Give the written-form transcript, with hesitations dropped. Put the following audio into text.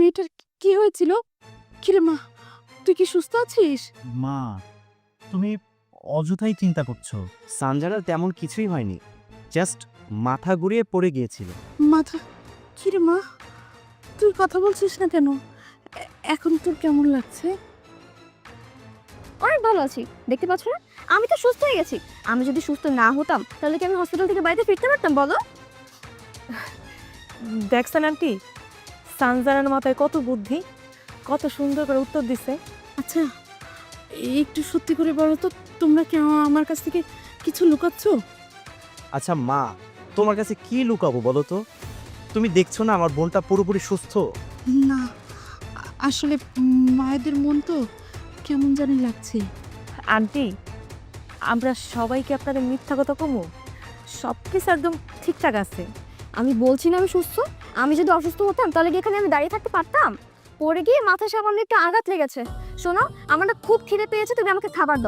মেয়েটার কি হয়েছিল? কিরে মা, তুই কি সুস্থ আছিস? মা, তুমি অযথাই চিন্তা করছো। সানজানার তেমন কিছুই হয়নি, জাস্ট মাথা ঘুরিয়ে পড়ে গিয়েছিল। মাথা? কিরে মা, তুই কথা বলছিস না কেন? এখন তোর কেমন লাগছে? অনেক ভালো আছি, দেখতে পাচ্ছ না? আমি তো সুস্থ হয়ে গেছি। আমি যদি সুস্থ না হতাম তাহলে কি আমি হসপিটাল থেকে বাড়িতে ফিরতে পারতাম বলো? দেখছেন আন্টি, সানজানার মাথায় কত বুদ্ধি, কত সুন্দর করে উত্তর দিছে। আচ্ছা, একটু সত্যি করে বলো তো, তোমরা কেন আমার কাছ থেকে কিছু লুকাচ্ছ? আচ্ছা মা, তোমার কাছে কি লুকাবো বলো তো? তুমি দেখছো না আমার বোনটা পুরোপুরি সুস্থ। না, আসলে মায়েদের মন তো কেমন জানি লাগছে। আন্টি, আমরা সবাইকে আপনাদের মিথ্যা কথা কমু, সব কিছু একদম ঠিকঠাক আছে। আমি বলছি না আমি সুস্থ। আমি যদি অসুস্থ হতাম তাহলে কি এখানে আমি দাঁড়িয়ে থাকতে পারতাম? পড়ে গিয়ে মাথা সামান্য একটু আঘাত লেগেছে। শোনো, আমার না খুব খিদে পেয়েছে, তুমি আমাকে খাবার দাও।